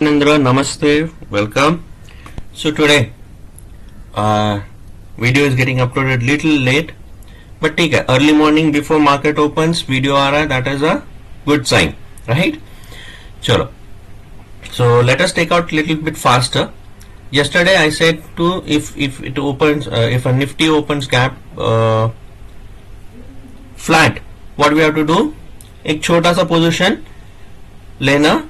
Nandra, namaste, welcome. So today, video is getting uploaded little late, but take a early morning before market opens video aa raha hai, that is a good sign, right? Chalo. So let us take out little bit faster. Yesterday I said to if it opens, if a Nifty opens gap flat, what we have to do? एक छोटा सा position लेना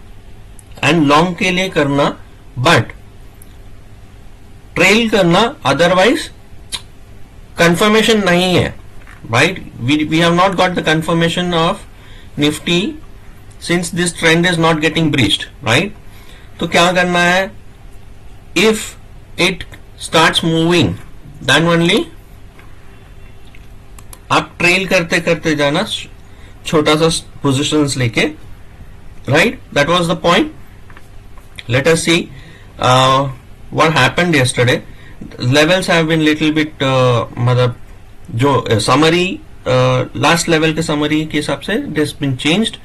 and long के लिए करना, but trail करना, otherwise confirmation नहीं है, right? We have not got the confirmation of Nifty since this trend is not getting breached, right? तो क्या करना है? If it starts moving then only आप ट्रेल करते करते जाना, छोटा सा पोजिशंस लेके, right? That was the point. Let us see what happened yesterday. Levels have been little bit मतलब जो summary last level के summary के हिसाब से it has been changed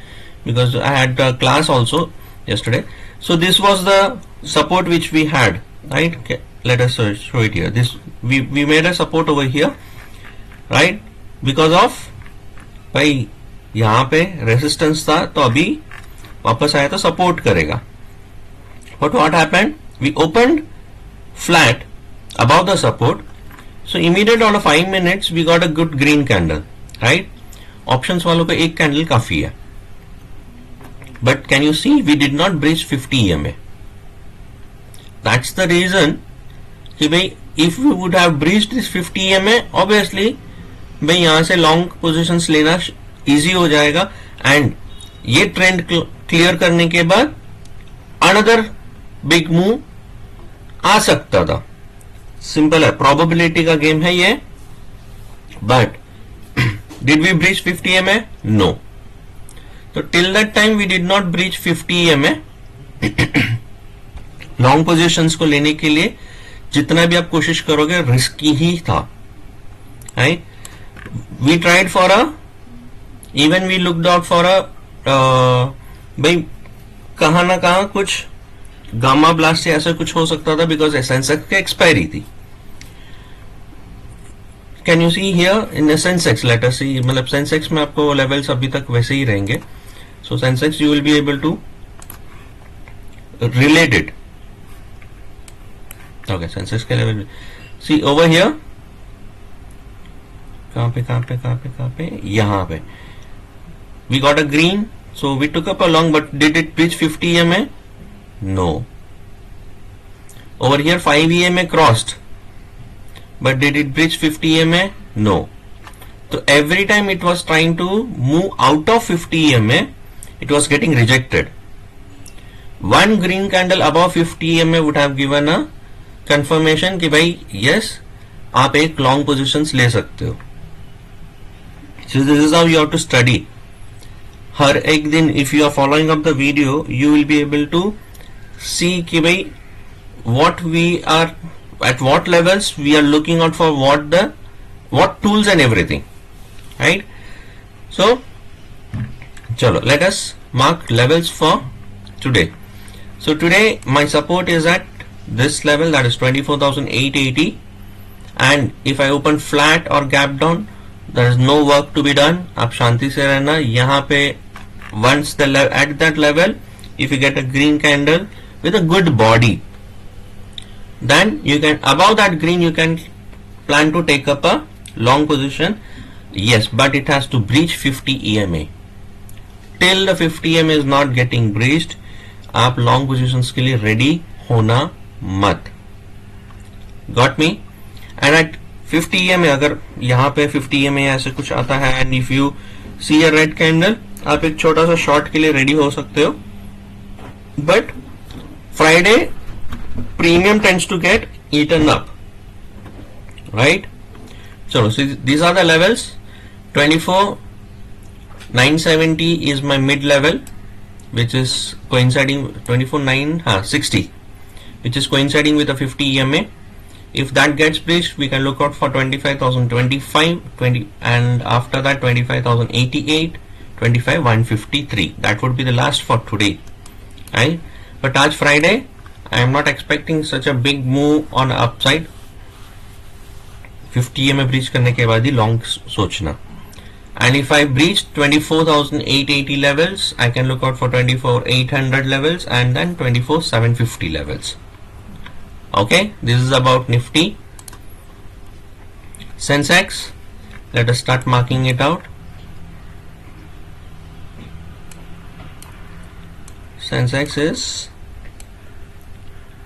because I had a class also yesterday. So this was the support which we had, right? Okay, let us show it here. This we made a support over here, right? Because of भाई यहाँ पे resistance था, तो अभी वापस आया तो support करेगा. But what happened? We opened flat above the support. So immediate on a 5 minutes we got a good green candle, right? Options वालों को एक candle काफी है. But can you see we did not breach 50 EMA? That's the reason कि भाई if we would have breached this 50 EMA, obviously भाई यहाँ से long positions लेना easy हो जाएगा, and ये trend clear करने के बाद another बिग मूव आ सकता था. सिंपल है, प्रोबेबिलिटी का गेम है ये. But did we breach 50 EMA? No. तो till that time we did not breach 50 EMA. Long positions को लेने के लिए जितना भी आप कोशिश करोगे रिस्की ही था, right? We tried for a, even we looked out for a, भाई कहां ना कहां कुछ गामा ब्लास्ट से ऐसा कुछ हो सकता था बिकॉज सेंसेक्स की एक्सपायरी थी. Can you see here in Sensex, let us see, मतलब सेंसेक्स में आपको लेवल्स अभी तक वैसे ही रहेंगे. So Sensex you will be able to relate it. Okay, Sensex के लेवल सी ओवर हियर, कहां पे यहां पे we got a green. So we took up a long, but did it breach 50 EMA? No. Over here 5 EMA crossed, but did it breach 50 EMA? No. So every time it was trying to move out of 50 EMA, it was getting rejected. One green candle above 50 EMA would have given a confirmation कि भाई yes, आप एक long positions ले सकते हो. So this is how you have to study. हर एक दिन if you are following up the video, you will be able to see कि भाई what we are at what levels we are looking out for, what tools and everything, right? So chalo, let us mark levels for today. So today my support is at this level, that is 24,880, and if I open flat or gap down, there is no work to be done. आप शांति से रहना. यहाँ पे once at that level, if you get a green candle with a good body, then you can, above that green, you can plan to take up a long position. Yes, but it has to breach 50 EMA. Till the 50 EMA is not getting breached, आप long positions के लिए ready होना मत. Got me? And at 50 EMA, अगर यहाँ पे 50 EMA ऐसे कुछ आता है, and if you see a red candle, आप एक छोटा सा शॉर्ट के लिए रेडी हो सकते हो. But Friday premium tends to get eaten up, right? चलो, these are the levels. 24,970 is my mid level, which is coinciding 24,960, which is coinciding with a 50 EMA. If that gets breached, we can look out for 25,025, 20, and after that 25,088, 25,153. That would be the last for today, right? but आज Friday I am not expecting such a big move on upside. 50 EMA breach करने के बाद ही long सोचना. And if I breach 24,880 levels, I can look out for 24,800 levels and then 24,750 levels. Okay, this is about Nifty. Sensex, let us start marking it out. Sensex is,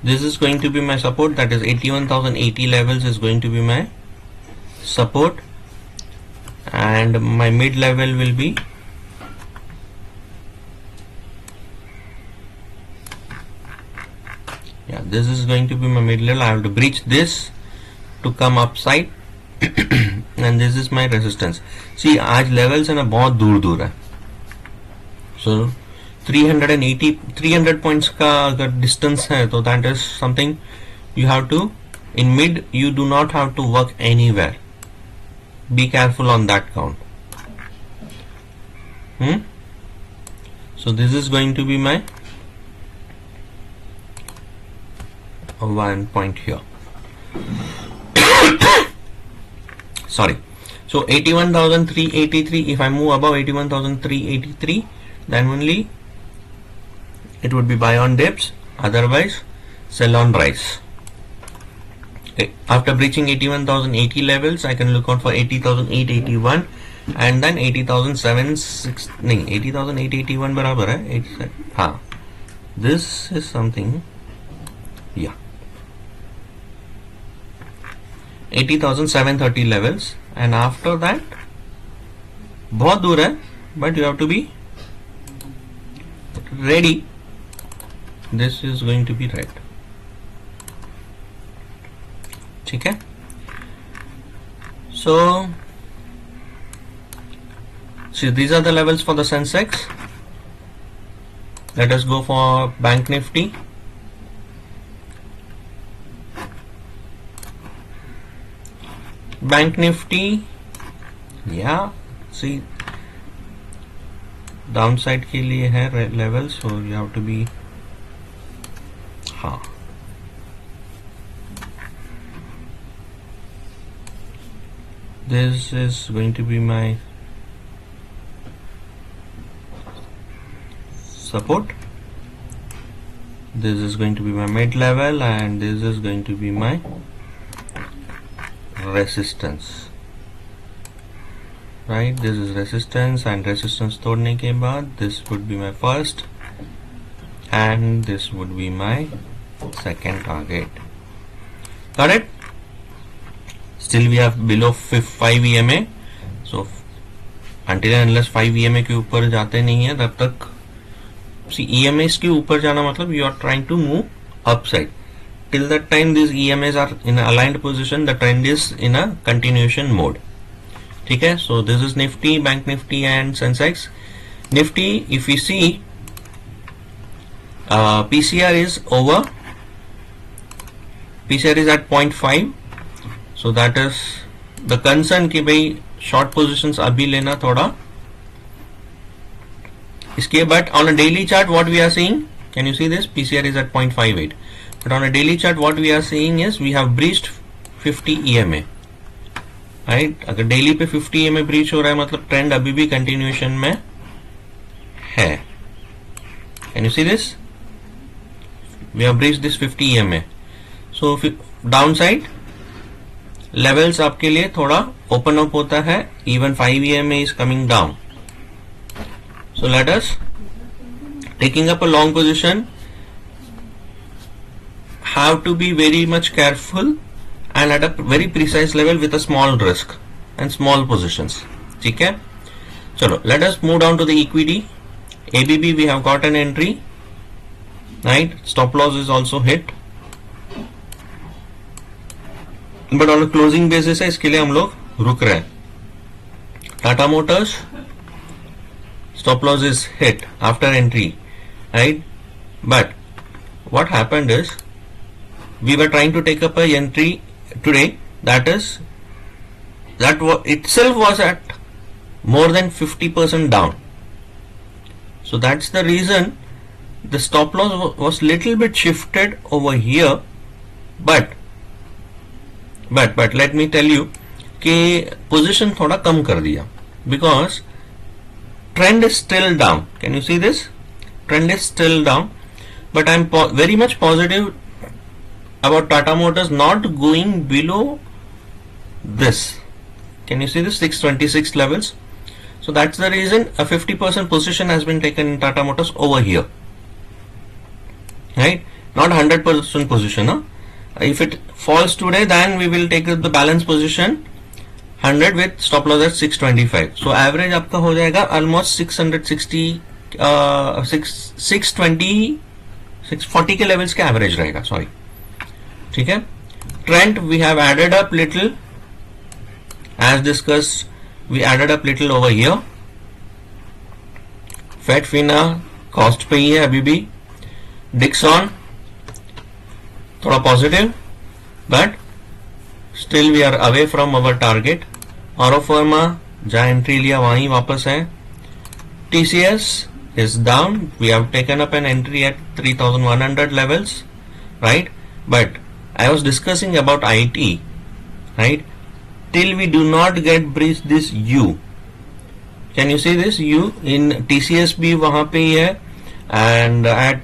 this is going to be my support, that is 81,080 levels is going to be my support, and my mid level will be this is going to be my mid level. I have to breach this to come upside and this is my resistance. See, आज levels है ना बहुत दूर दूर है. So 300 points का अगर distance है तो that is something you have to, in mid you do not have to work anywhere. Be careful on that count. So this is going to be my 1 point here. Sorry. So 81,383. If I move above 81,383, then only it would be buy on dips. Otherwise, sell on rise. Okay. After breaching 81,080 levels, I can look out for 80,881 and then 80,760. नहीं, 80,881 बराबर है. हाँ. This is something. Yeah. 80,730 levels, and after that बहुत दूर है, but you have to be ready. This is going to be red. ठीक है. So see, these are the levels for the Sensex. Let us go for Bank Nifty. Bank Nifty, yeah, see, downside के लिए है level, so you have to be, हाँ, this is going to be my support, this is going to be my mid level, and this is going to be my resistance. Right, this is resistance, and resistance तोड़ने के बाद this would be my first and this would be my second target. Got it? Still we have below 5 EMA, so until and unless 5 EMA के ऊपर जाते नहीं है तब तक, see, EMAs के ऊपर जाना मतलब you are trying to move upside. Till that time these EMAs are in an aligned position, the trend is in a continuation mode. ठीक है. So this is Nifty, Bank Nifty and Sensex. Nifty, if we see, PCR is over. PCR is at 0.5. So that is the concern कि भाई short positions अभी लेना थोड़ा इसके. But on a daily chart what we are seeing, can you see this? PCR is at 0.58. But on a daily chart what we are seeing is we have breached 50 EMA. Right? अगर daily पे 50 EMA breach हो रहा है मतलब trend अभी भी continuation में है. Can you see this? We have breached this 50 EMA. So downside levels आपके लिए थोड़ा open up होता है. Even 5 EMA is coming down. So let us, taking up a long position, have to be very much careful and at a very precise level with a small risk and small positions. ठीक है. चलो, let us move down to the equity. ABB we have got an entry. Right, stop loss is also hit. But on a closing basis है, इसके लिए हम लोग रुक रहे हैं. Tata Motors, stop loss is hit after entry, right? But what happened is we were trying to take up a entry today, that itself was at more than 50% down. So that's the reason the stop loss was little bit shifted over here, but let me tell you कि position थोड़ा कम कर दिया because trend is still down. Can you see this? Trend is still down, but I'm very much positive about Tata Motors not going below this. Can you see this 626 levels? So that's the reason a 50% position has been taken in Tata Motors over here, right? Not 100% position. Huh? If it falls today, then we will take the balance position 100 with stop loss at 625. So average आपका हो जाएगा almost 660 620 640 के levels के average रहेगा. Sorry, ठीक है. Trend we have added up little, as discussed. We added up little over here. Fat Fina cost पे ही है अभी भी. Dixon थोड़ा positive, but still we are away from our target. Oro Pharma जहाँ entry लिया वहीं वापस है. TCS is down. We have taken up an entry at 3100 levels, right? But I was discussing about IT, right? Till we do not get breach this U. Can you see this U in TCS भी वहाँ पे ही है, and at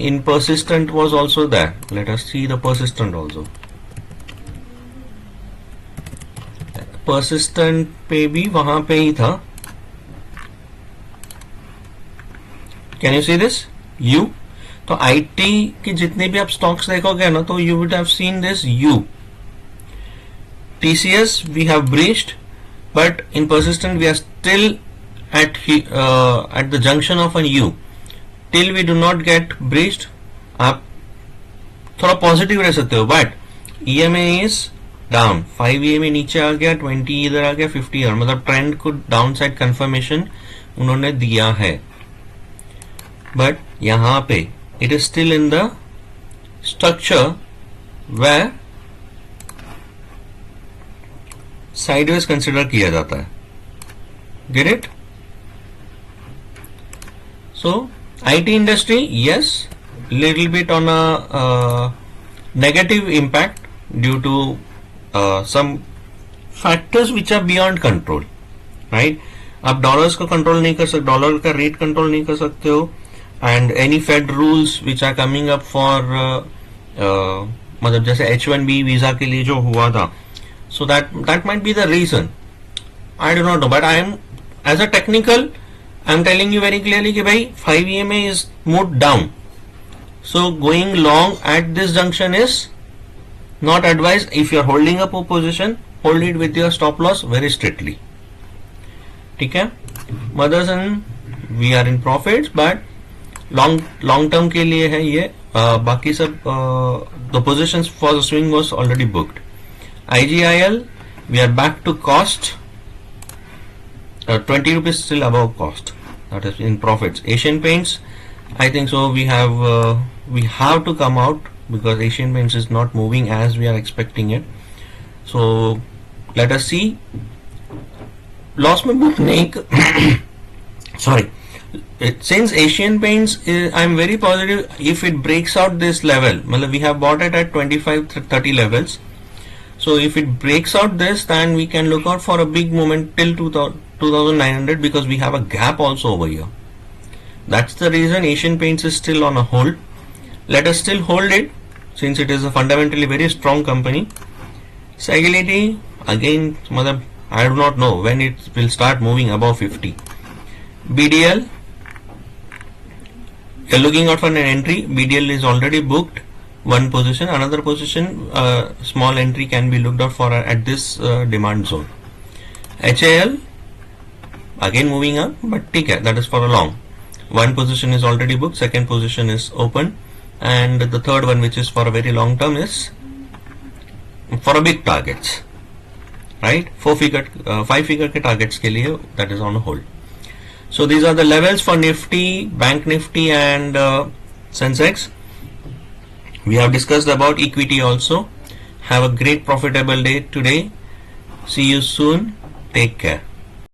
in persistent was also there. Let us see the persistent also. Persistent पे भी वहाँ पे ही था. Can you see this U? तो IT के जितने भी आप स्टॉक्स देखोगे ना, तो you would have seen this U. TCS we have breached, but in persistent we are still at the junction of an U. Till we do not get breached, आप थोड़ा पॉजिटिव रह सकते हो. But EMA is down. 5 EMA नीचे आ गया, 20 इधर आ गया, 50 इधर. मतलब ट्रेंड को डाउन साइड कंफर्मेशन उन्होंने दिया है. बट यहाँ पे it is still in the structure where sideways consider किया जाता है. Get it? So IT industry, yes, little bit on a negative impact due to some factors which are beyond control, right? आप dollars को control नहीं कर सकते, dollar का rate control नहीं कर सकते हो, and any Fed rules which are coming up for मतलब जैसे H1B वीजा के लिए जो हुआ था. So that might be the reason. I do not know, but I am, as a technical, I am telling you very clearly कि भाई 5 EMA is moved down. So going long at this junction is not advised. If you are holding up a position, hold it with your stop loss very strictly. ठीक है. Motherson we are in profits, but long term के लिए है ये. बाकी सब the positions for the swing was already booked. IGIL we are back to cost. 20 rupees still above cost, that is in profits. Asian Paints, I think so we have to come out because Asian Paints is not moving as we are expecting it. So let us see. Loss में book नहीं sorry. Since Asian Paints I am very positive if it breaks out this level, मतलब we have bought it at 25-30 levels. So if it breaks out this, then we can look out for a big movement till 2900 because we have a gap also over here. That's the reason Asian Paints is still on a hold. Let us still hold it since it is a fundamentally very strong company. Sagility again, I do not know when it will start moving above 50. BDL, you're looking out for an entry. BDL is already booked. One position, another position, small entry can be looked out for at this demand zone. HAL again moving up, but ठीक है, that is for a long. One position is already booked, second position is open, and the third one, which is for a very long term, is for a big targets, right? 5-figure के targets के लिए that is on hold. So these are the levels for Nifty, Bank Nifty, and Sensex. We have discussed about equity also. Have a great profitable day today. See you soon. Take care.